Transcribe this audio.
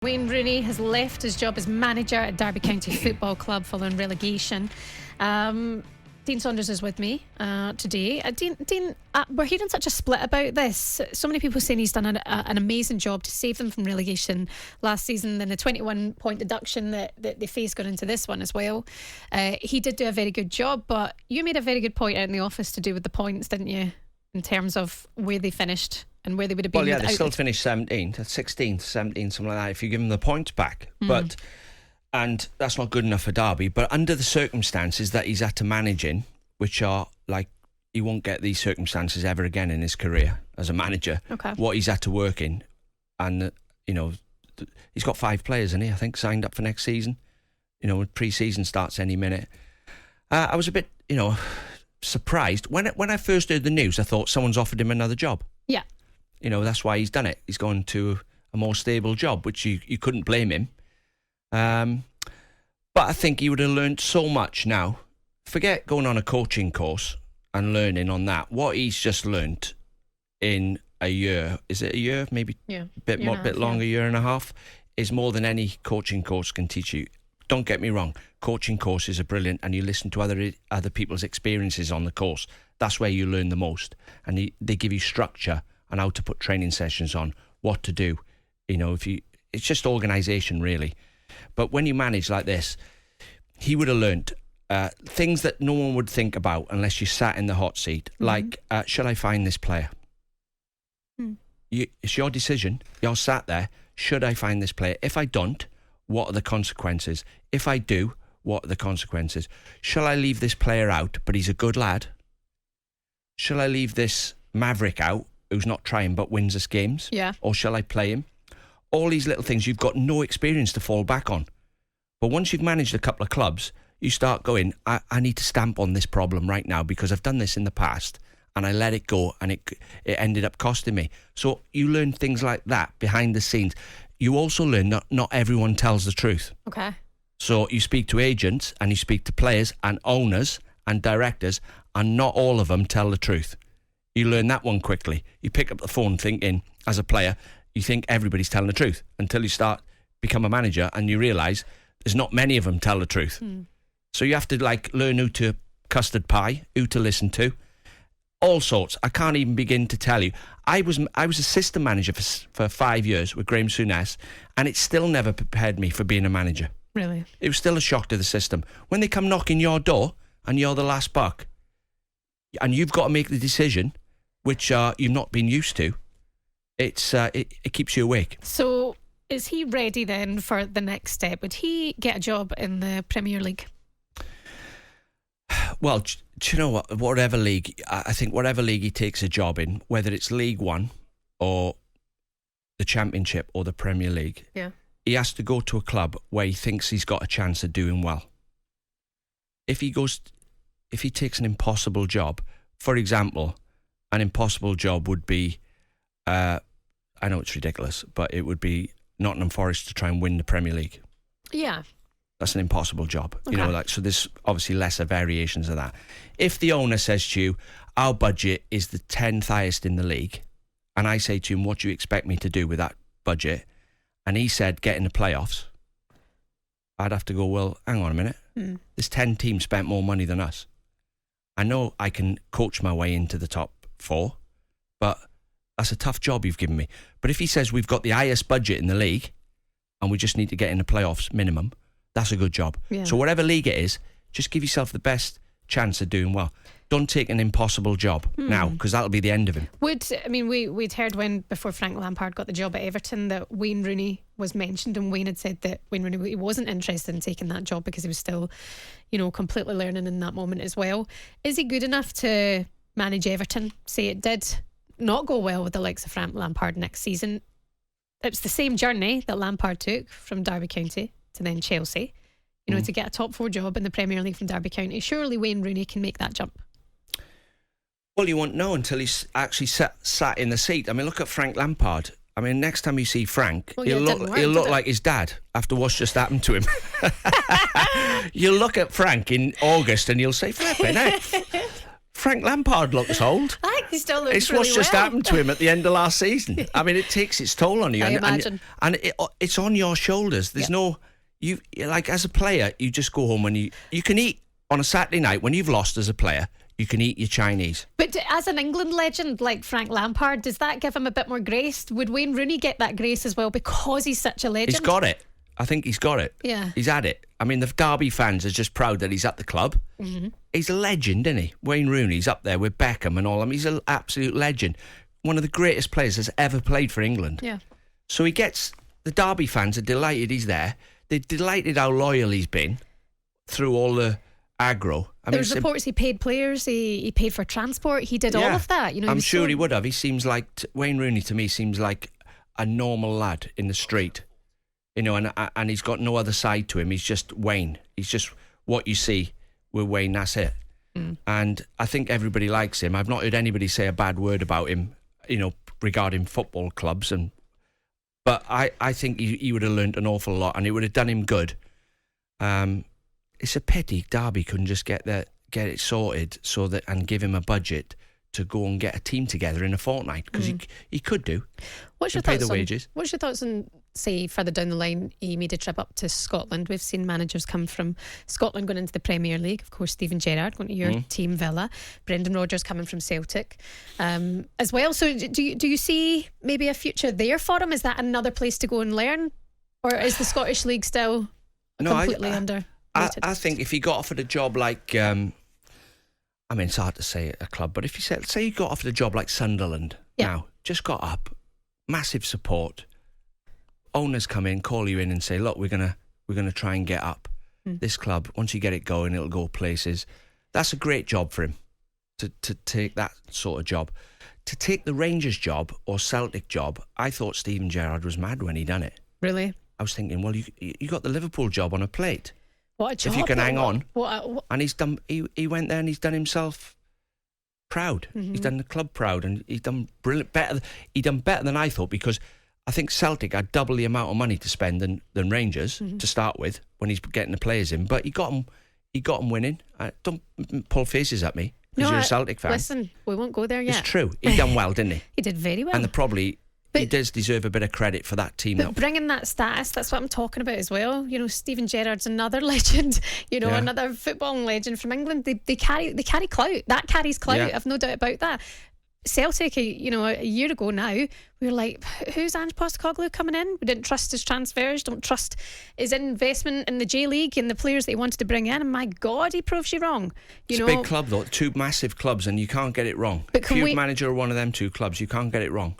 Wayne Rooney has left his job as manager at Derby County Football Club following relegation. Dean Saunders is with me today. Dean, we're hearing such a split about this. So many people saying he's done an amazing job to save them from relegation last season, and the 21-point deduction that they faced going into this one as well. He did do a very good job, but you made a very good point out in the office to do with the points, didn't you, in terms of where they finished and where they would have been. Well, yeah, they still finished 17th, 16th, 17th, something like that, if you give them the points back. And that's not good enough for Derby. But under the circumstances that he's had to manage in, which are like, he won't get these circumstances ever again in his career as a manager. Okay. What he's had to work in, and he's got 5 players, isn't he? I think signed up for next season. When pre-season starts any minute. I was a bit, surprised when I first heard the news. I thought someone's offered him another job. Yeah. That's why he's done it. He's gone to a more stable job, which you couldn't blame him. But I think he would have learned so much now. Forget going on a coaching course and learning on that. What he's just learned in a year, is it a year? Maybe a bit longer, year and a half, is more than any coaching course can teach you. Don't get me wrong, coaching courses are brilliant, and you listen to other people's experiences on the course. That's where you learn the most. And they give you structure and how to put training sessions on, what to do. It's just organisation, really. But when you manage like this, he would have learnt things that no one would think about unless you sat in the hot seat. Mm-hmm. Like, should I find this player? It's your decision. You're sat there. Should I find this player? If I don't, what are the consequences? If I do, what are the consequences? Shall I leave this player out, but he's a good lad? Shall I leave this maverick out, who's not trying but wins us games? Yeah. Or shall I play him? All these little things, you've got no experience to fall back on. But once you've managed a couple of clubs, you start going, I need to stamp on this problem right now because I've done this in the past and I let it go and it ended up costing me. So you learn things like that behind the scenes. You also learn that not everyone tells the truth. Okay. So you speak to agents and you speak to players and owners and directors, and not all of them tell the truth. You learn that one quickly. You pick up the phone thinking, as a player, you think everybody's telling the truth until you start become a manager and you realise there's not many of them tell the truth. So you have to learn who to custard pie, who to listen to, all sorts. I can't even begin to tell you. I was assistant manager for 5 years with Graham Souness, and it still never prepared me for being a manager. Really? It was still a shock to the system. When they come knocking your door and you're the last buck, and you've got to make the decision, which you've not been used to, it keeps you awake. So is he ready then for the next step? Would he get a job in the Premier League? Well, do you know what? Whatever league, I think whatever league he takes a job in, whether it's League One or the Championship or the Premier League, he has to go to a club where he thinks he's got a chance of doing well. If he takes an impossible job, for example, an impossible job would be, I know it's ridiculous, but it would be Nottingham Forest to try and win the Premier League. Yeah. That's an impossible job. Okay. So there's obviously lesser variations of that. If the owner says to you, our budget is the 10th highest in the league, and I say to him, what do you expect me to do with that budget? And he said, get in the playoffs. I'd have to go, well, hang on a minute. There's 10 teams spent more money than us. I know I can coach my way into the top 4, but that's a tough job you've given me. But if he says we've got the highest budget in the league and we just need to get in the playoffs minimum, that's a good job. Yeah. So whatever league it is, just give yourself the best chance of doing well. Don't take an impossible job now, because that'll be the end of him. We'd heard before Frank Lampard got the job at Everton that Wayne Rooney was mentioned, and Wayne had said that Wayne Rooney, he wasn't interested in taking that job because he was still, completely learning in that moment as well. Is he good enough to manage Everton? Say it did not go well with the likes of Frank Lampard next season. It's the same journey that Lampard took from Derby County to then Chelsea, to get a top 4 job in the Premier League from Derby County. Surely Wayne Rooney can make that jump. Well, you won't know until he's actually sat in the seat. I mean, look at Frank Lampard. I mean, next time you see Frank, he'll look like his dad after what's just happened to him. You'll look at Frank in August and you'll say, flipping heck, Frank Lampard looks old. I He still looks It's really what's just well. happened to him at the end of last season. I mean, it takes its toll on you. I imagine. And it's on your shoulders. There's no... You like, as a player, you just go home and you can eat on a Saturday night when you've lost as a player. You can eat your Chinese. But as an England legend like Frank Lampard, does that give him a bit more grace? Would Wayne Rooney get that grace as well because he's such a legend? He's got it. I think he's got it. Yeah. He's had it. I mean, the Derby fans are just proud that he's at the club. Mm-hmm. He's a legend, isn't he? Wayne Rooney's up there with Beckham and all. I mean, he's an absolute legend. One of the greatest players that's ever played for England. Yeah. So he gets... The Derby fans are delighted he's there. They're delighted how loyal he's been through all the aggro. There's reports he paid players, he paid for transport, he did all of that. You know, I'm sure he would have. He seems like Wayne Rooney to me seems like a normal lad in the street, you know, and he's got no other side to him. He's just Wayne. He's just what you see with Wayne. That's it. And I think everybody likes him. I've not heard anybody say a bad word about him, you know, regarding football clubs. But I think he would have learnt an awful lot, and it would have done him good. It's a pity Derby couldn't just get it sorted and give him a budget to go and get a team together in a fortnight, because he could do. What's your pay thoughts the wages. What's your thoughts on, say, further down the line, he made a trip up to Scotland? We've seen managers come from Scotland going into the Premier League. Of course, Steven Gerrard going to your team, Villa. Brendan Rodgers coming from Celtic as well. So do you see maybe a future there for him? Is that another place to go and learn? Or is the Scottish League still completely under? I think if he got offered a job like... I mean, it's hard to say at a club, but if you say you got offered a job like Sunderland now, just got up, massive support, owners come in, call you in and say, look, we're gonna try and get up. This club, once you get it going, it'll go places. That's a great job for him to take that sort of job. To take the Rangers job or Celtic job, I thought Steven Gerrard was mad when he done it. Really? I was thinking, well, you got the Liverpool job on a plate. What a job. If you can hang on. What? And he's done. He went there and he's done himself proud. He's done the club proud, and he's done brilliant. He done better than I thought, because I think Celtic had double the amount of money to spend than Rangers to start with when he's getting the players in. But he got them winning. Don't pull faces at me because you're a Celtic fan. Listen, we won't go there yet. It's true. He done well, didn't he? He did very well. And he does deserve a bit of credit for that team. But bringing that status, that's what I'm talking about as well. You know, Steven Gerrard's another legend. You know, another footballing legend from England. They carry clout. That carries clout. Yeah. I've no doubt about that. Celtic, a year ago now, we were like, who's Ange Postecoglou coming in? We didn't trust his transfers, don't trust his investment in the J-League and the players that he wanted to bring in, and my God, he proves you wrong. It's a big club though, two massive clubs, and you can't get it wrong. But if you're manager of one of them two clubs, you can't get it wrong.